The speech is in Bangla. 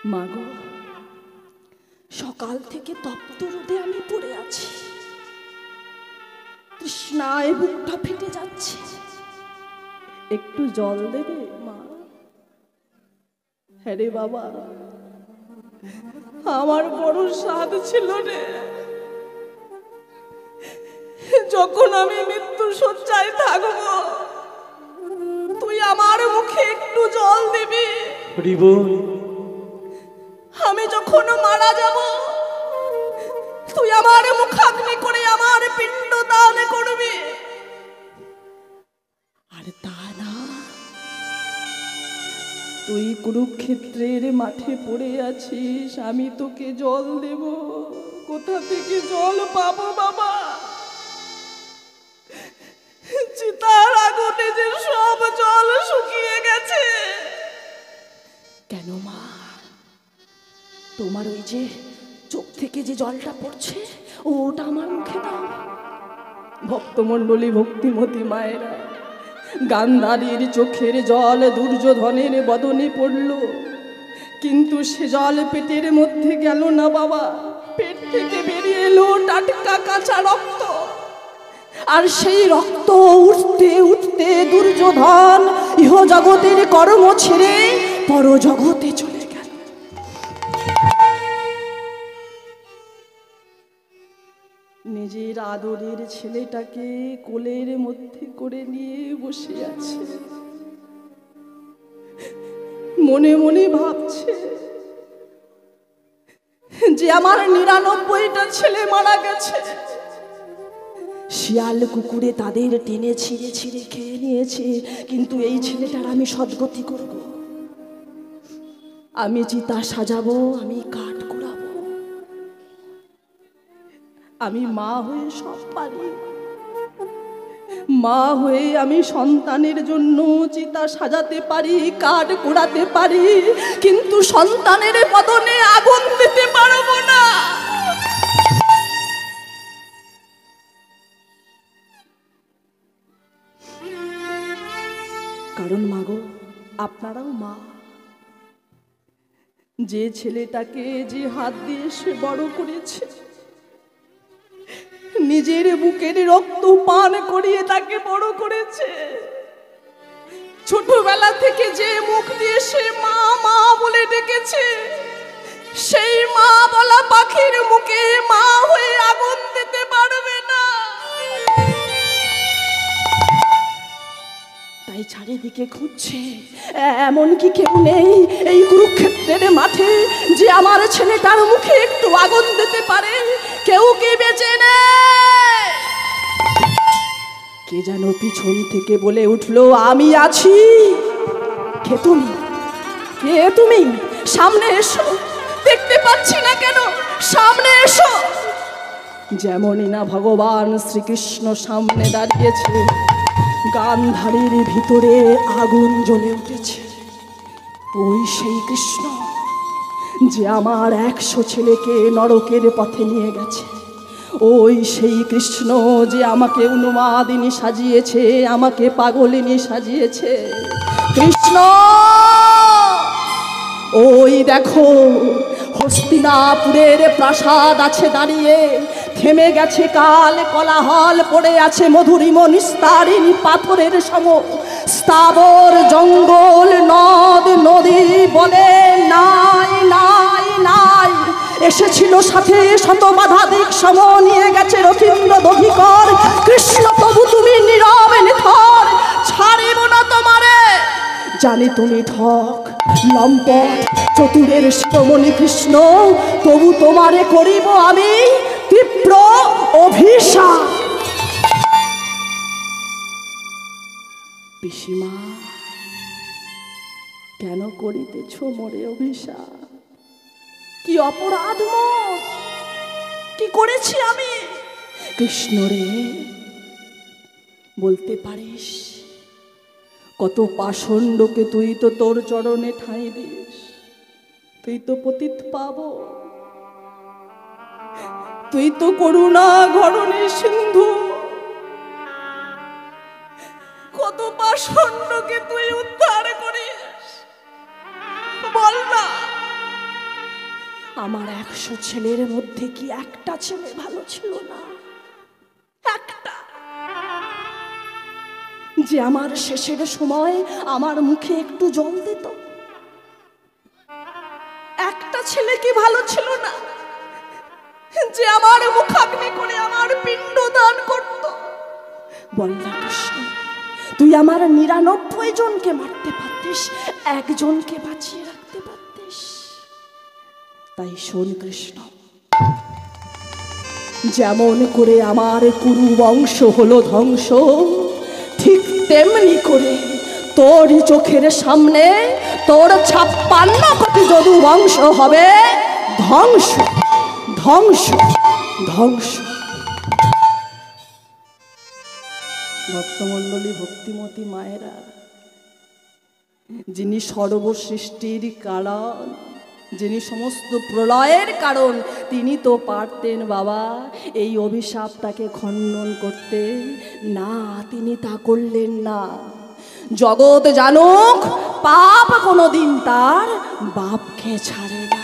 মাগো, সকাল থেকে তপ্ত রোদে আমি পড়ে আছি, তৃষ্ণায় বুকটা ফেটে যাচ্ছে, একটু জল দেবে মা? হ্যাঁ রে বাবা, আমার বড় স্বাদ ছিল রে, যখন আমি মৃত্যু শয্যায় থাকবো তুই আমার মুখে একটু জল দিবি। আমি যখন মারা যাব তুই আমার মুখাগ্নি করে আমার পিণ্ড দান করবি। আর তা না, তুই কুরুক্ষেত্রের মাঠে পড়ে আছিস, আমি তোকে জল দেব, কোথা থেকে জল পাবো বাবা? চিতার আগুনে যে সব জল শুকিয়ে গেছে। কেন মা, তোমার ওই যে চোখ থেকে যে জলটা পড়ছে ওটা আমার মুখে দাও। ভক্তমণ্ডলী, ভক্তিমতী মায়েরা, গান্ধারীর চোখের জল দুর্যোধনের বদনে পড়ল, কিন্তু সে জল পেটের মধ্যে গেল না বাবা, পেট থেকে বেরিয়ে এলো টাটকা কাঁচা রক্ত। আর সেই রক্ত উঠতে উঠতে দুর্যোধন ইহ জগতের কর্ম ছেড়ে পরজগতে চলে গেল। নিজের আদরের ছেলেটাকে কোলের মধ্যে করে নিয়ে বসে আছে, মনে মনে ভাবছে যে আমার ৯৯টা ছেলে মারা গেছে, শিয়াল কুকুরে তাদের টেনে ছিঁড়ে ছিঁড়ে খেয়ে নিয়েছে, কিন্তু এই ছেলেটার আমি সদ্গতি করব। আমি চিতা সাজাবো, আমি কাঠ কুড়াবো, আমি মা হয়ে সব পারি। মা হয়ে আমি সন্তানের জন্য চিতা সাজাতে পারি, কাঠ কুড়াতে পারি, কিন্তু সন্তানের বদনে আগুন দিতে পারবো না। কারণ মাগো, আপনারাও মা। যে ছেলেটাকে যে হাত দিয়ে সে বড় করেছে, নিজের বুকের রক্ত পান করিয়ে তাকে বড় করেছে, ছোটবেলা থেকে যে মুখ দিয়ে সে মা মা বলে ডেকেছে, সেই মা বলা পাখির মুখে মা হয়ে আগুন দিতে পারবে না। তাই চারিদিকে খুঁজছে, এমন কি কেউ নেই এই কুরুক্ষেত্রের মাঠে যে আমার ছেলেটার মুখে একটু আগুন দিতে পারে? কেউ কি বেঁচে নেই? কে যেন পিছন থেকে বলে উঠলো, আমি আছি। কে তুমি? কে তুমি? সামনে এসো। দেখতে পাচ্ছি না কেন? সামনে এসো। যেমনই না ভগবান শ্রীকৃষ্ণ সামনে দাঁড়িয়েছে, গান্ধারীর ভিতরে আগুন জ্বলে উঠেছে। ওই সেই কৃষ্ণ যে আমার ১০০ ছেলেকে নরকের পথে নিয়ে গেছে, ওই সেই কৃষ্ণ যে আমাকে উন্মাদিনী সাজিয়েছে, আমাকে পাগলিনী সাজিয়েছে। কৃষ্ণ, ওই দেখো হস্তিনাপুরের প্রাসাদ আছে দাঁড়িয়ে, থেমে গেছে কাল, কোলাহল পড়ে আছে মধুরিম নিস্তারিণ পাথরের সম, স্থাবর জঙ্গল নদ নদী বলে নাই নাই নাই। এসেছিল সাথে শত বাধা দিক সম, নিয়ে গেছে রথীন্দ্র দধিকর। কৃষ্ণ তবু তুমি নীরবে নিথর, ছাড়িব না তোমারে। জানি তুমি ঠক লম্পট চতুরের শিরোমণি কৃষ্ণ, তবু তোমারে করিব আমি তীব্র অভিশাপ। পিসিমা, কেন করিতেছ মোরে অভিশাপ? কি অপরাধ মোর? কি করেছি আমি? কৃষ্ণ রে, বলতে পারিস? কত পাষণ্ডকে তুই তো তোর চরণে ঠাঁই দিস, তুই তো পতিত পাবো, তুই তো করুণা ঘরণী সিন্ধু, কত পাষণ্ডকে তুই উদ্ধার করিস। বল না, আমার 100 ছেলের মধ্যে কি একটা ছেলে ভালো ছিল না? একটা, যে আমার শেষের সময় আমার মুখে একটু জল দিত? একটা ছেলে কি ভালো ছিল না, যে আমার মুখাগ্নি করে আমার পিণ্ড দান করত? বল না কৃষ্ণ, তুই আমার 99 জনকে মারতে পারতিস, একজনকে বাঁচিয়ে রাখতে পারতিস। তাই শোন কৃষ্ণ, যেমন করে আমার কুরু বংশ হলো ধ্বংস, ঠিক তেমনি করে তোরই চোখের সামনে তোর 56 কোটি যদু বংশ হবে ধ্বংস, ধ্বংস, ধ্বংস। ভক্তমণ্ডলী, ভক্তিমতী মায়েরা, যিনি সর্বসৃষ্টির কারণ, যিনি সমস্ত প্রলয়ের কারণ, তিনি তো পারতেন বাবা এই অভিশাপটাকে খণ্ডন করতে। না, তিনি তা করলেন না। জগৎ জানুক, পাপ কোনোদিন তার বাপকে ছাড়ে না।